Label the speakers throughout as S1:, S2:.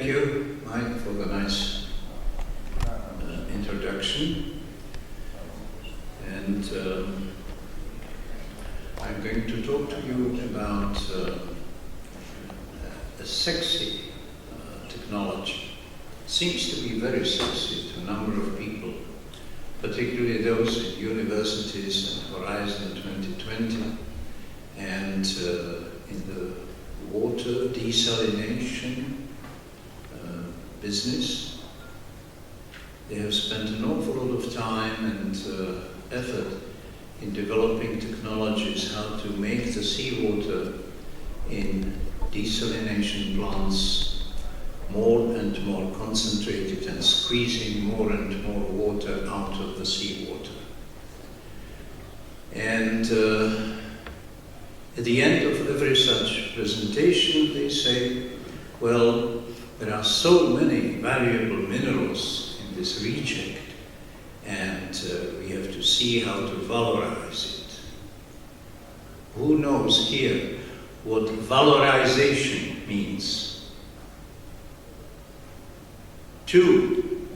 S1: Thank you, Mike, for the nice introduction. And I'm going to talk to you about a sexy technology. Seems to be very sexy to a number of people, particularly those in universities and Horizon 2020 and in the water desalination business. They have spent an awful lot of time and effort in developing technologies how to make the seawater in desalination plants more and more concentrated and squeezing more and more water out of the seawater. And at the end of every such presentation, they say, well, there are so many valuable minerals in this reject, and we have to see how to valorize it. Who knows here what valorization means? 2.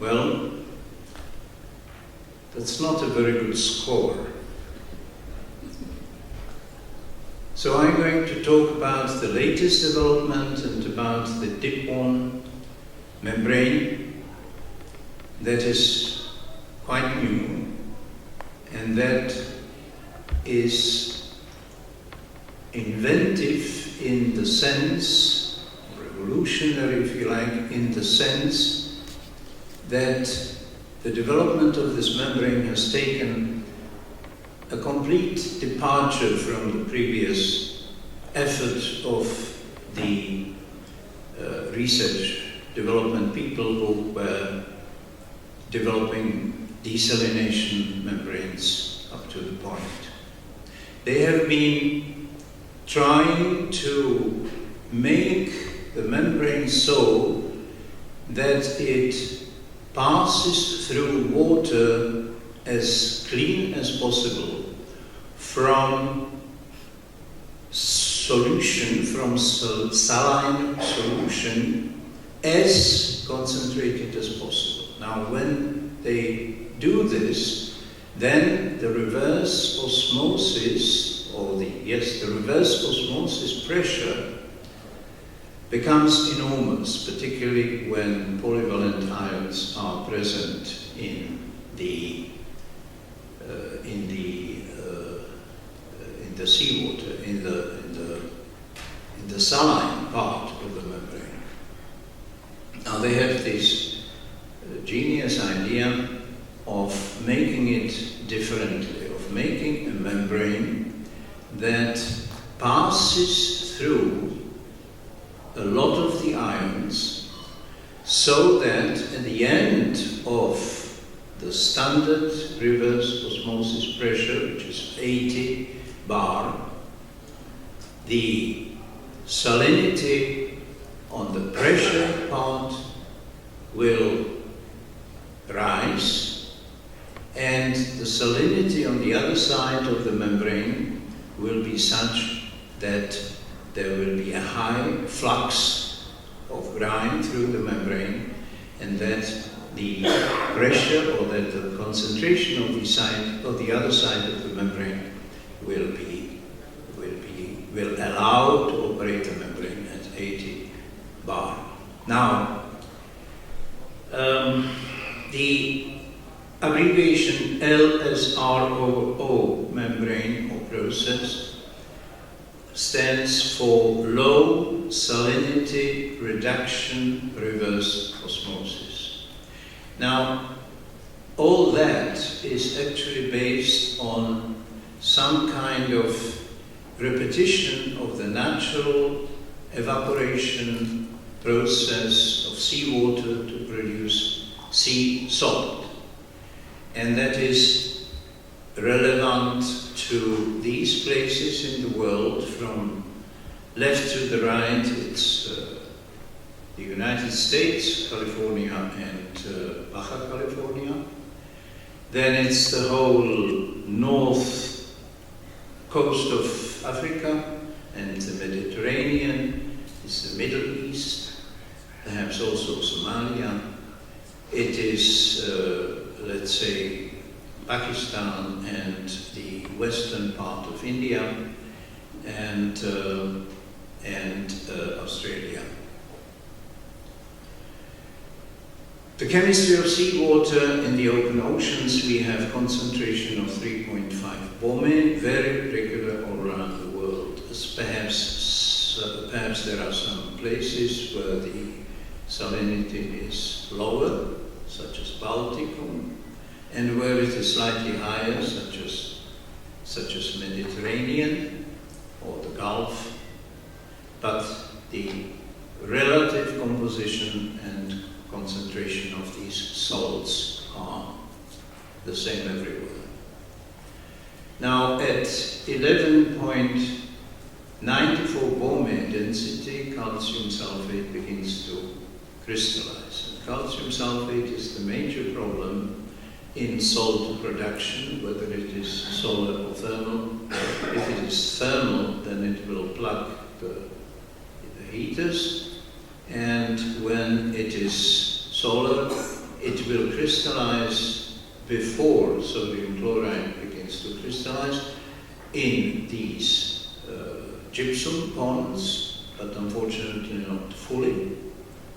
S1: Well, that's not a very good score. So I'm going to talk about the latest development and about the DuPont membrane that is quite new and that is inventive in the sense, revolutionary if you like, in the sense that the development of this membrane has taken a complete departure from the previous effort of the research development people who were developing desalination membranes up to the point. They have been trying to make the membrane so that it passes through water as clean as possible from solution, from saline solution, as concentrated as possible. Now, when they do this, then the reverse osmosis, the reverse osmosis pressure becomes enormous, particularly when polyvalent ions are present in the seawater, in the saline part of the membrane. Now they have this genius idea of making it differently, of making a membrane that passes through a lot of the ions so that at the end of the standard reverse osmosis pressure, which is 80 bar, the salinity on the pressure part will rise, and the salinity on the other side of the membrane will be such that there will be a high flux of brine through the membrane, and that the pressure or that the concentration of the other side of the membrane will allow to operate the membrane at 80 bar. Now, the abbreviation LSRRO membrane or process stands for Low Salinity Reduction Reverse Osmosis. Now, all that is actually based on some kind of repetition of the natural evaporation process of seawater to produce sea salt. And that is relevant to these places in the world. From left to the right, it's the United States, California and Baja California. Then it's the whole north coast of Africa and the Mediterranean, is the Middle East, perhaps also Somalia. It is, let's say, Pakistan and the western part of India and Australia. The chemistry of seawater in the open oceans, we have concentration of 3.5 bromine, very regular all around the world. Perhaps there are some places where the salinity is lower, such as Balticum, and where it is slightly higher, such as Mediterranean or the Gulf. But the relative composition and concentration of these salts are the same everywhere. Now, at 11.94 bromine density, calcium sulphate begins to crystallize. And calcium sulphate is the major problem in salt production, whether it is solar or thermal. If it is thermal, then it will plug the heaters, and when it is solar, it will crystallize before sodium chloride begins to crystallize in these gypsum ponds, but unfortunately not fully,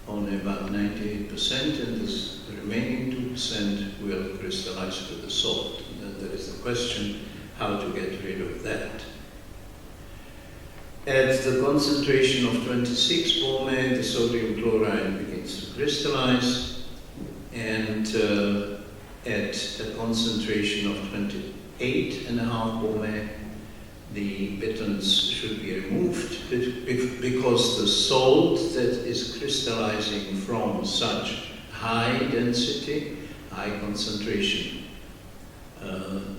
S1: only about 98%, and this remaining 2% will crystallize with the salt. And then there is the question how to get rid of that. At the concentration of 26 bromine, the sodium chloride begins to crystallize, and at a concentration of 28.5 bromine, the bitters should be removed because the salt that is crystallizing from such high density, high concentration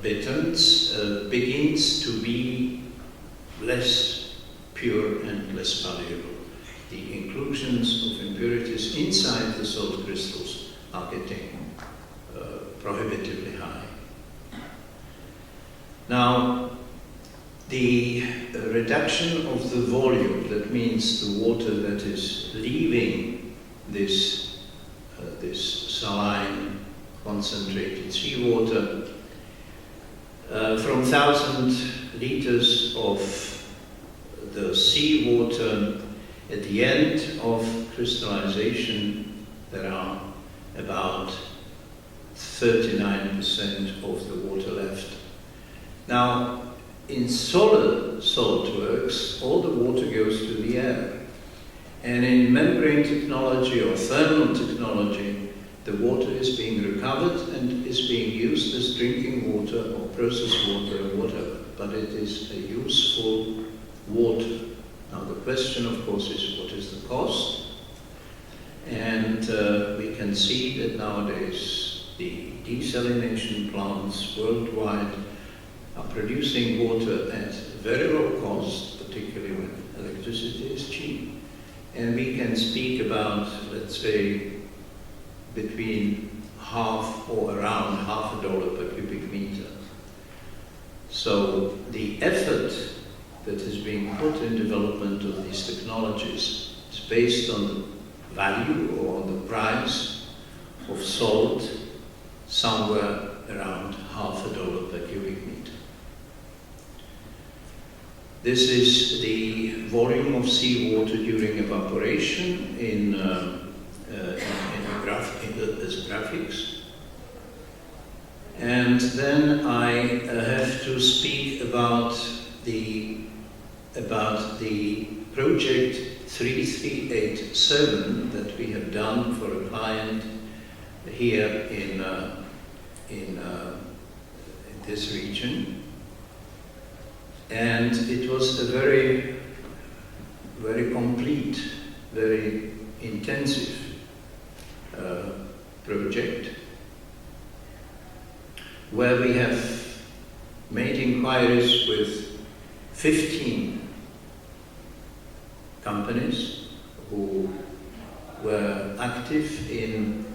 S1: bitters begins to be less pure and less valuable. The inclusions of impurities inside the salt crystals are getting prohibitively high. Now, the reduction of the volume, that means the water that is leaving this saline concentrated seawater, from 1,000 liters of the seawater, at the end of crystallization, there are about 39% of the water left. Now, in solar salt works, all the water goes to the air. And in membrane technology or thermal technology, the water is being recovered and is being used as drinking water or processed water or whatever. But it is a useful water. Now the question, of course, is what is the cost? And we can see that nowadays the desalination plants worldwide are producing water at very low cost, particularly when electricity is cheap. And we can speak about, let's say, between half or around $0.50 per cubic meter. So the effort that is being put in development of these technologies is based on the value or on the price of salt somewhere around $0.50 per cubic meter. This is the volume of seawater during evaporation as graphics. And then I have to speak about the project 3387 that we have done for a client here in this region. And it was a very, very complete, very intensive project where we have made inquiries with 15 companies who were active in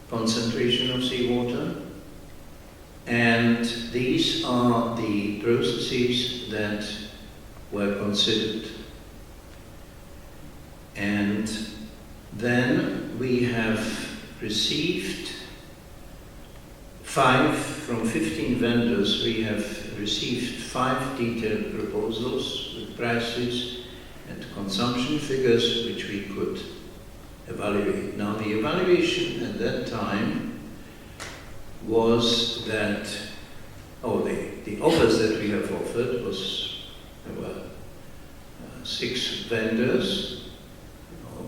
S1: concentration of seawater. And these are the processes that were considered. And then we have received from 15 vendors, we have received 5 detailed proposals with prices and consumption figures which we could evaluate. Now the evaluation at that time was that, the offers that we have offered there were 6 vendors,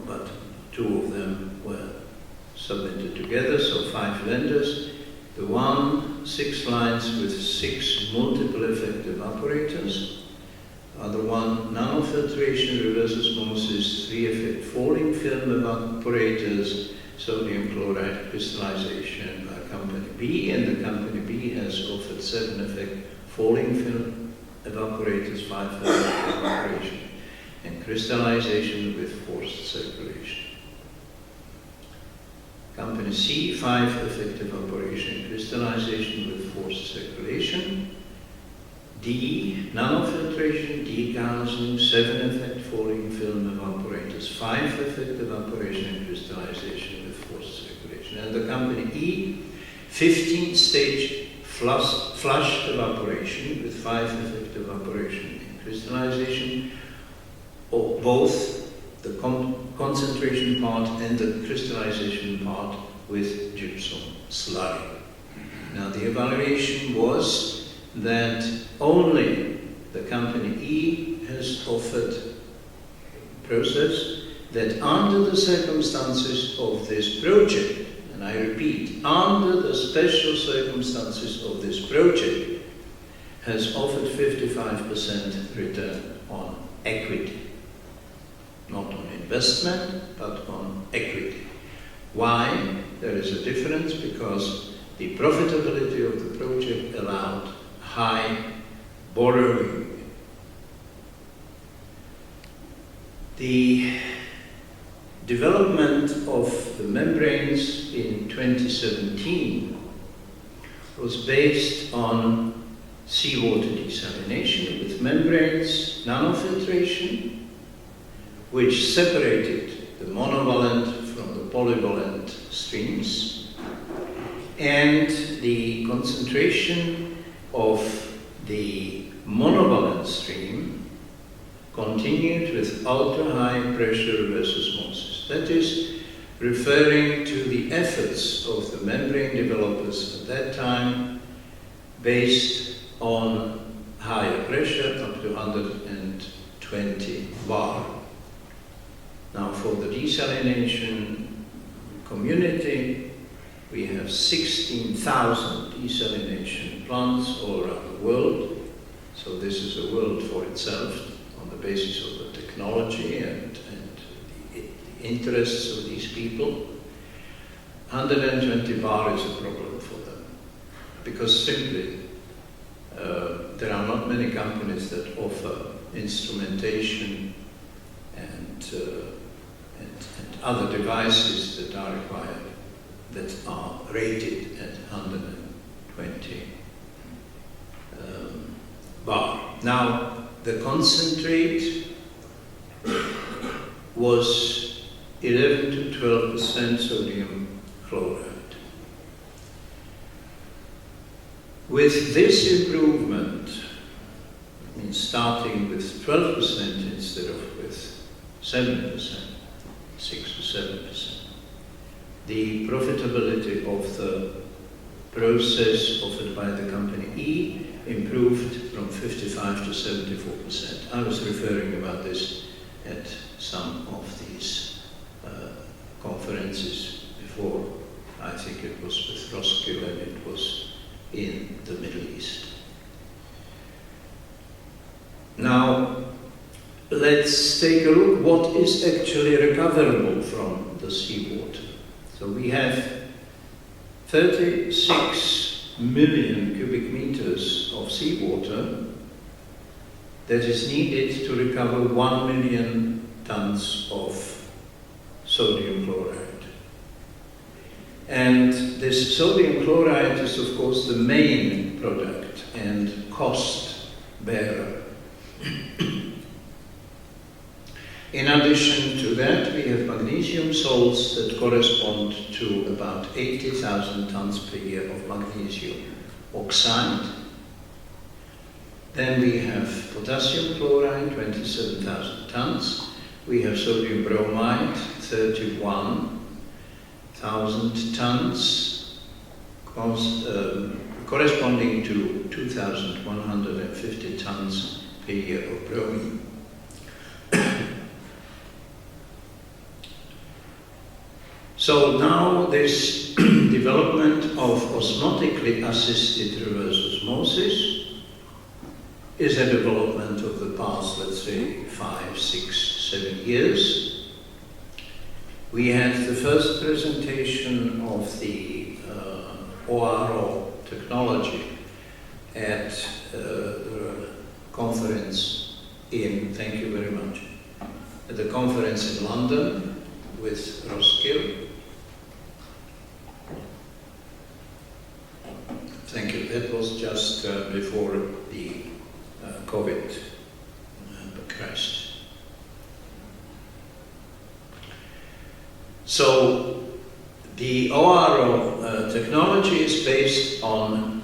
S1: but 2 of them were submitted together, so 5 vendors. The 6 lines with 6 multiple effect evaporators. The other one, nanofiltration, reverse osmosis, 3 effect falling film evaporators, sodium chloride crystallization by company B, and the company B has offered 7 effect falling film evaporators, 5 effect evaporation, and crystallization with forced circulation. Company C, 5 effect evaporation, crystallization with forced circulation. D, nanofiltration, degassing, 7 effect falling film evaporators, 5 effect evaporation and crystallization with forced circulation. And the company E, 15-stage flush evaporation with 5 effect evaporation and crystallization, or both the concentration part and the crystallization part with gypsum slurry. Now the evaluation was that only the company E has offered a process that under the circumstances of this project, and I repeat, under the special circumstances of this project, has offered 55% return on equity. Not on investment, but on equity. Why? There is a difference because the profitability of the project allowed high borrowing. The development of the membranes in 2017 was based on seawater desalination with membranes, nanofiltration, which separated the monovalent from the polyvalent streams, and the concentration of the monovalent stream continued with ultra-high pressure reverse osmosis. That is referring to the efforts of the membrane developers at that time based on higher pressure up to 120 bar. Now for the desalination community, we have 16,000 desalination plants all around the world. So this is a world for itself on the basis of the technology and the interests of these people. 120 bar is a problem for them because simply there are not many companies that offer instrumentation and other devices that are required that are rated at 120 bar. Now, the concentrate was 11 to 12% sodium chloride. With this improvement, I mean starting with 12% instead of with 7%, 6 to 7%, the profitability of the process offered by the company E improved from 55 to 74%. I was referring about this at some of these conferences before. I think it was with Roskilde and it was in the Middle East. Now, let's take a look what is actually recoverable from the seawater. So we have 36 million cubic meters of seawater that is needed to recover 1 million tons of sodium chloride. And this sodium chloride is, of course, the main product and cost bearer. In addition to that, we have magnesium salts that correspond to about 80,000 tons per year of magnesium oxide. Then we have potassium chloride, 27,000 tons. We have sodium bromide, 31,000 tons, corresponding to 2,150 tons per year of bromine. So now this development of osmotically assisted reverse osmosis is a development of the past, let's say, 5, 6, 7 years. We had the first presentation of the OARO technology at the conference thank you very much, at the conference in London with Roskilde. Thank you. That was just before the COVID crashed. So the OARO technology is based on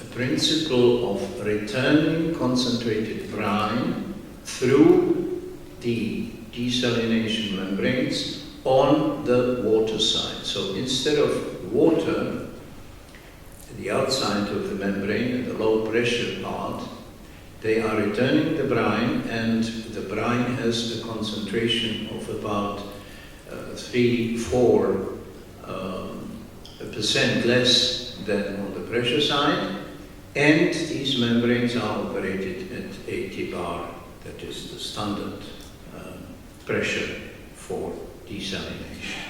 S1: a principle of returning concentrated brine through the desalination membranes on the water side. So instead of water, the outside of the membrane and the low pressure part, they are returning the brine, and the brine has a concentration of about 3–4% less than on the pressure side, and these membranes are operated at 80 bar, that is the standard pressure for desalination.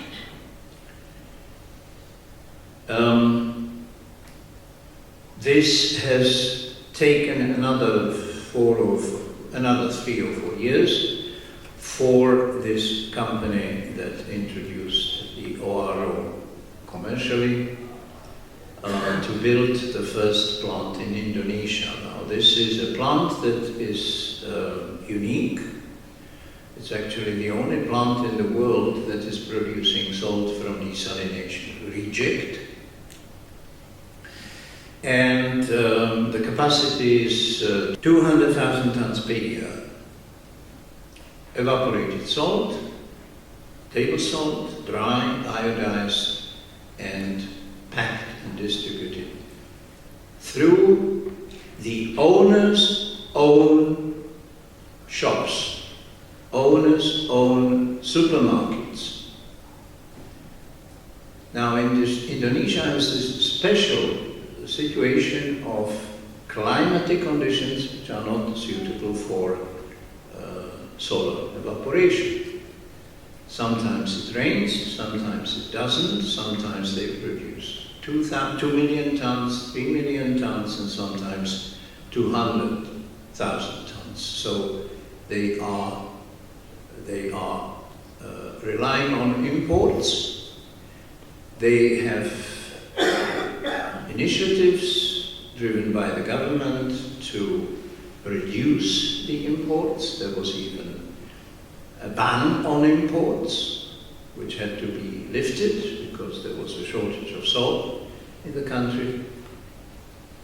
S1: This has taken another 3 or 4 years for this company that introduced the OARO commercially to build the first plant in Indonesia. Now, this is a plant that is unique. It's actually the only plant in the world that is producing salt from Desalination Reject. And the capacity is 200,000 tons per year. Evaporated salt, table salt, dry, iodized, and packed and distributed through the owner's own shops, owner's own supermarkets. Now, Indonesia has this special situation of climatic conditions which are not suitable for solar evaporation. Sometimes it rains, sometimes it doesn't, sometimes they produce 2 million tons, 3 million tons, and sometimes 200,000 tons. So they are relying on imports. They have initiatives driven by the government to reduce the imports. There was even a ban on imports, which had to be lifted because there was a shortage of salt in the country.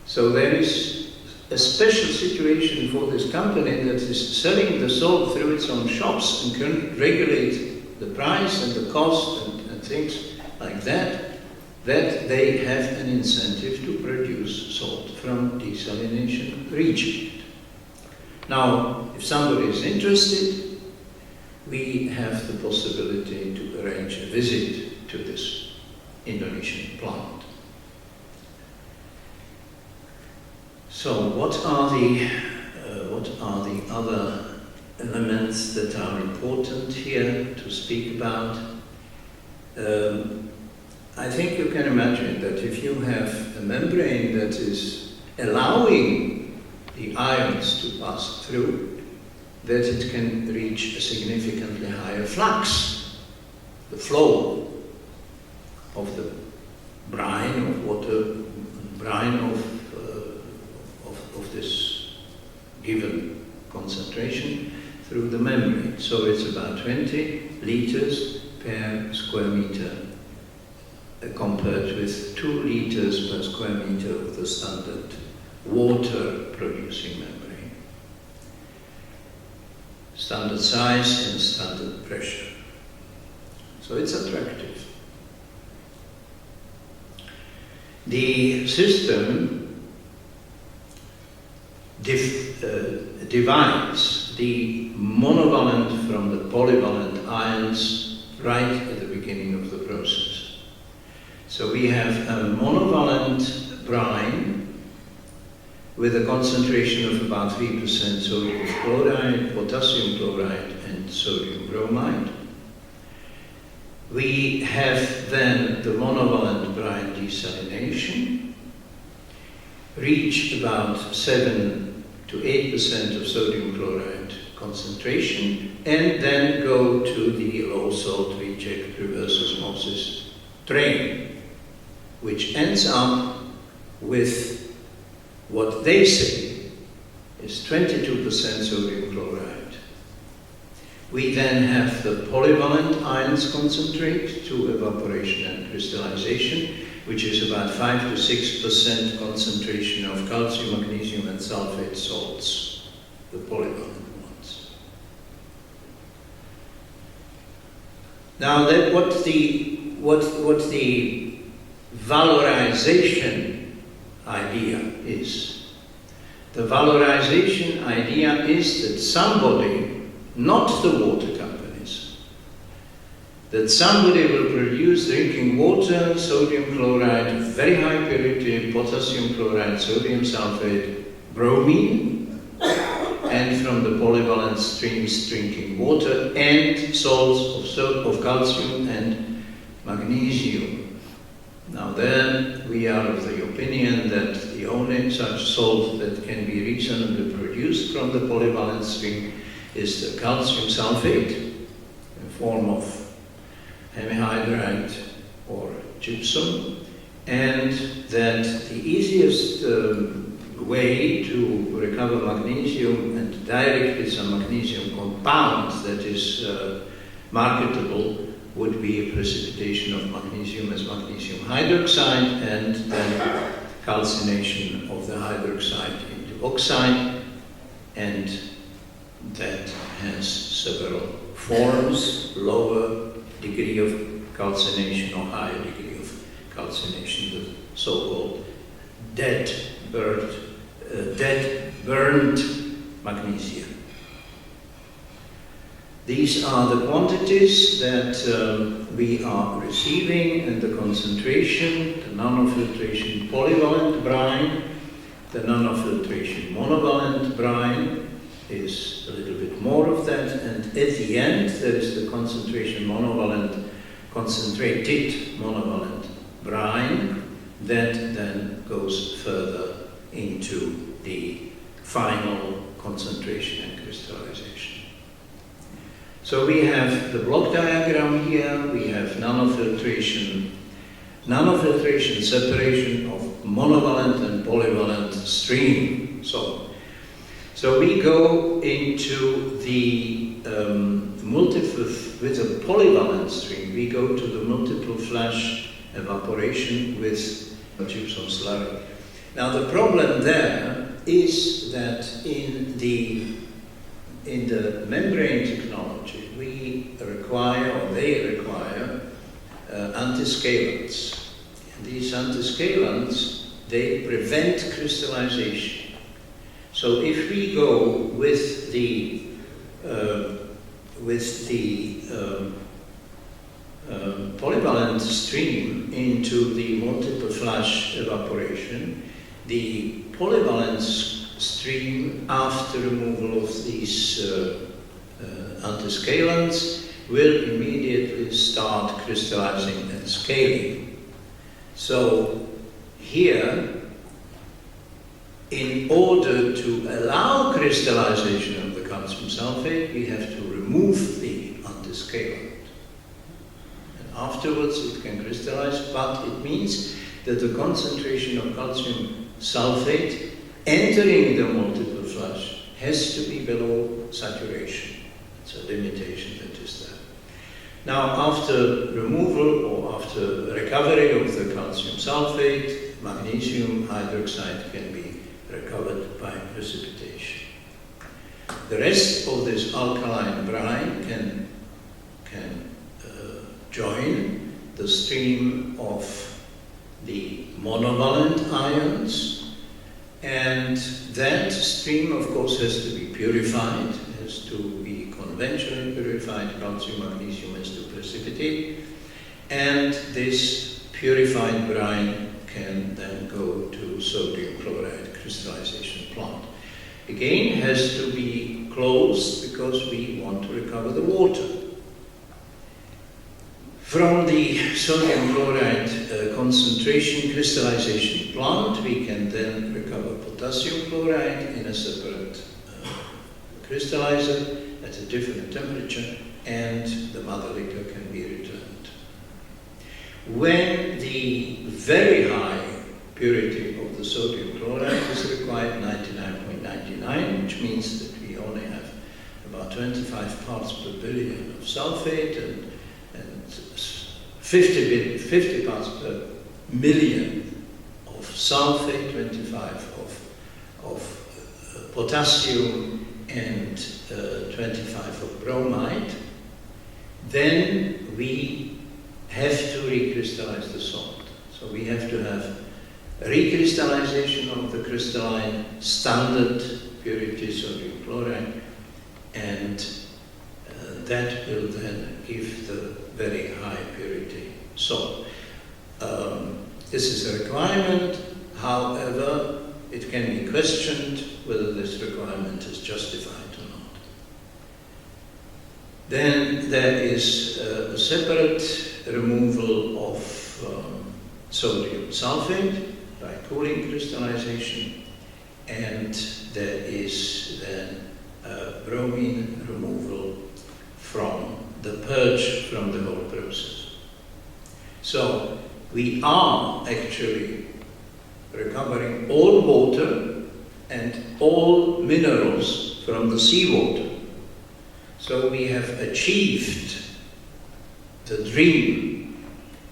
S1: So there is a special situation for this company that is selling the salt through its own shops and can regulate the price and the cost and things like that, that they have an incentive to produce salt from Desalination Reject. Now, if somebody is interested, we have the possibility to arrange a visit to this Indonesian plant. So, what are the other elements that are important here to speak about? I think you can imagine that if you have a membrane that is allowing the ions to pass through, that it can reach a significantly higher flux. The flow of the brine of water, brine of this given concentration through the membrane. So it's about 20 liters per square meter compared with 2 liters per square meter of the standard water-producing membrane. Standard size and standard pressure. So it's attractive. The system divides the monovalent from the polyvalent ions right at the beginning of the process. So we have a monovalent brine with a concentration of about 3% sodium chloride, potassium chloride, and sodium bromide. We have then the monovalent brine desalination, reach about 7 to 8% of sodium chloride concentration, and then go to the low salt reject reverse osmosis train, which ends up with what they say is 22% sodium chloride. We then have the polyvalent ions concentrate to evaporation and crystallization, which is about 5 to 6% concentration of calcium, magnesium, and sulphate salts, the polyvalent ones. Now, what the valorisation idea is. The valorisation idea is that somebody, not the water companies, that somebody will produce drinking water, sodium chloride, very high purity, potassium chloride, sodium sulphate, bromine, and from the polyvalent streams drinking water, and salts of calcium and magnesium. Now then, we are of the opinion that the only such salt that can be reasonably produced from the polyvalent stream is the calcium sulphate in form of hemihydride or gypsum, and that the easiest way to recover magnesium and directly some magnesium compound that is marketable would be a precipitation of magnesium as magnesium hydroxide and then calcination of the hydroxide into oxide, and that has several forms, lower degree of calcination or higher degree of calcination, the so-called dead burned magnesia. These are the quantities that we are receiving and the concentration, the nanofiltration polyvalent brine, the nanofiltration monovalent brine is a little bit more of that, and at the end there is the concentration concentrated monovalent brine that then goes further into the final concentration and crystallization. So we have the block diagram here, we have nanofiltration separation of monovalent and polyvalent stream. So we go into the with a polyvalent stream, we go to the multiple flash evaporation with gypsum slurry. Now the problem there is that in the membrane technology, they require antiscalants. And these antiscalants, they prevent crystallization. So if we go with the polyvalent stream into the multiple flash evaporation, the polyvalent stream, after removal of these antiscalants, will immediately start crystallizing and scaling. So here, in order to allow crystallization of the calcium sulphate, we have to remove the antiscalant. And afterwards it can crystallize, but it means that the concentration of calcium sulphate entering the multiple flash has to be below saturation. It's a limitation that is there. Now, after removal or after recovery of the calcium sulphate, magnesium hydroxide can be recovered by precipitation. The rest of this alkaline brine can join the stream of the monovalent ions, and that stream, of course, has to be purified, has to be conventionally purified. Calcium, magnesium has to precipitate, and this purified brine can then go to sodium chloride crystallization plant. Again, has to be closed because we want to recover the water. From the sodium chloride concentration crystallization plant, we can then recover potassium chloride in a separate crystallizer at a different temperature, and the mother liquor can be returned. When the very high purity of the sodium chloride is required, 99.99, which means that we only have about 25 parts per billion of sulphate and 50 parts per million of sulphate, 25 of potassium, and 25 of bromide, then we have to recrystallize the salt. So we have to have recrystallization of the crystalline standard purity sodium chloride, and that will then give the very high purity salt. This is a requirement. However, it can be questioned whether this requirement is justified or not. Then there is a separate removal of sodium sulphate by cooling crystallization, and there is then bromine removal from the purge from the whole process. So we are actually recovering all water and all minerals from the seawater. So we have achieved the dream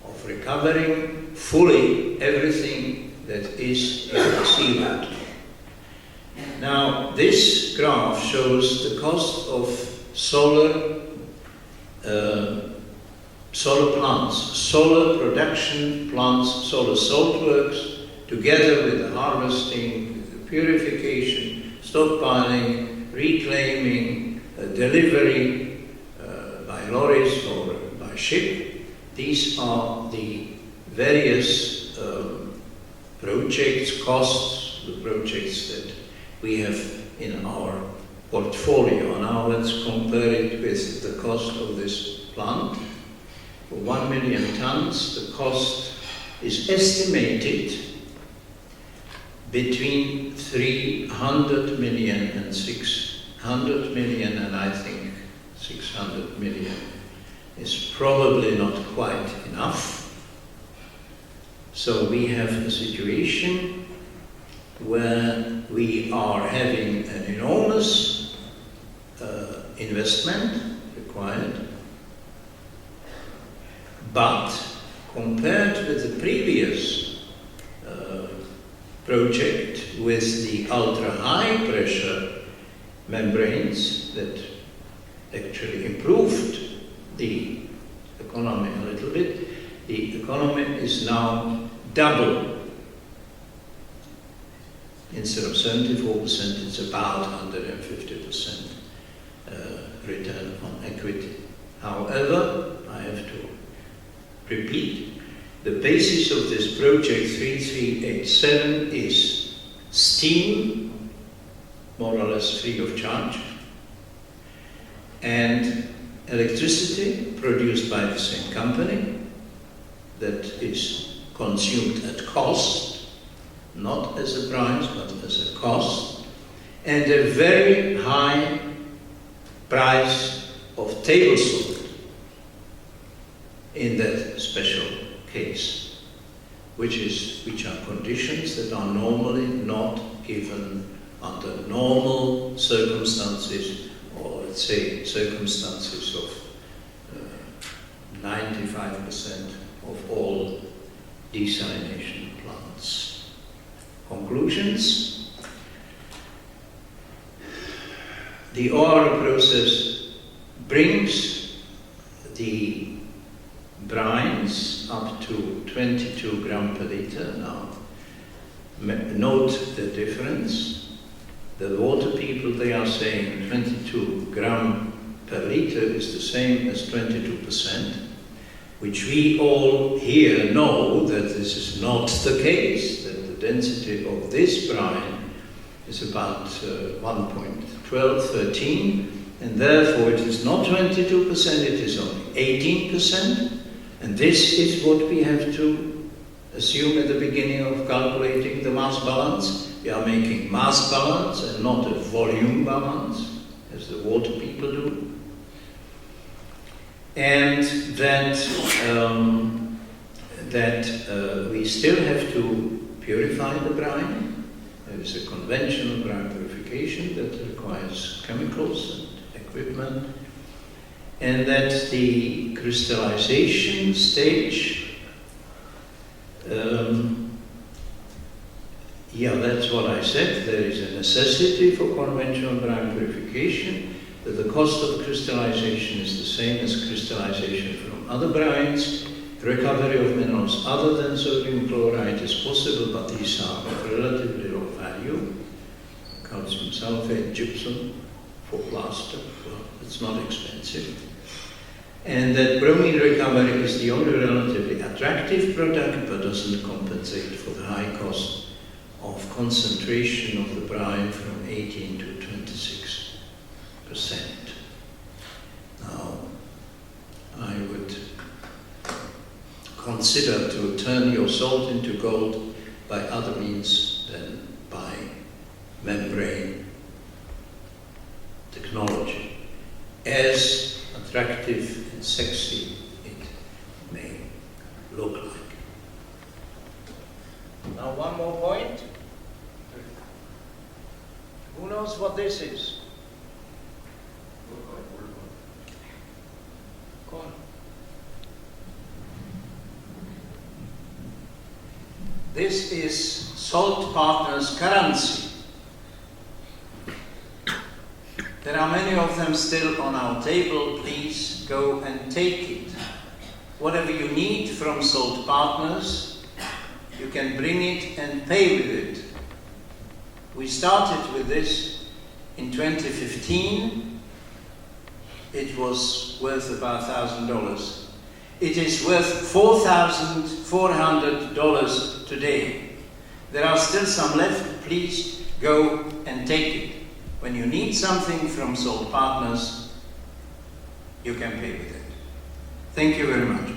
S1: of recovering fully everything that is in the seawater. Now, this graph shows the cost of solar plants, solar production plants, solar salt works, together with the harvesting, the purification, stockpiling, reclaiming, delivery by lorries or by ship. These are the various projects, costs, the projects that we have in our portfolio. Now let's compare it with the cost of this plant. For 1 million tons, the cost is estimated between 300 million and 600 million, and I think 600 million is probably not quite enough. So we have a situation where we are having an enormous investment required, but compared with the previous project with the ultra-high pressure membranes that actually improved the economy a little bit, the economy is now double. Instead of 74%, it's about 150% return on equity. However, I have to repeat, the basis of this project 3387 is steam, more or less free of charge, and electricity produced by the same company that is consumed at cost, not as a price, but as a cost, and a very high price of table salt in that special case, which are conditions that are normally not given under normal circumstances or let's say circumstances of 95% of all desalination plants. Conclusions. The OARO process brings the brines up to 22 gram per liter. Now, note the difference. The water people, they are saying 22 gram per liter is the same as 22%, which we all here know that this is not the case, that the density of this brine is about 1.12, 13, and therefore it is not 22%, it is only 18%, and this is what we have to assume at the beginning of calculating the mass balance. We are making mass balance and not a volume balance, as the water people do. And that we still have to purify the brine. There is a conventional brine purification that requires chemicals and equipment. And that the crystallization stage, yeah, that's what I said. There is a necessity for conventional brine purification, that the cost of crystallization is the same as crystallization from other brines. The recovery of minerals other than sodium chloride is possible, but these are of relatively low value. Calcium sulphate, gypsum for plaster, well, it's not expensive. And that bromine recovery is the only relatively attractive product, but doesn't compensate for the high cost of concentration of the brine from 18 to 26%. Now, I would consider to turn your salt into gold by other means than by membrane technology, as attractive and sexy it may look like. Now, one more point. Who knows what this is? Go on. This is Salt Partners currency. There are many of them still on our table. Please go and take it. Whatever you need from Salt Partners, you can bring it and pay with it. We started with this in 2015. It was worth about $1,000. It is worth $4,400 today. There are still some left. Please go and take it. When you need something from Salt Partners, you can pay with it. Thank you very much.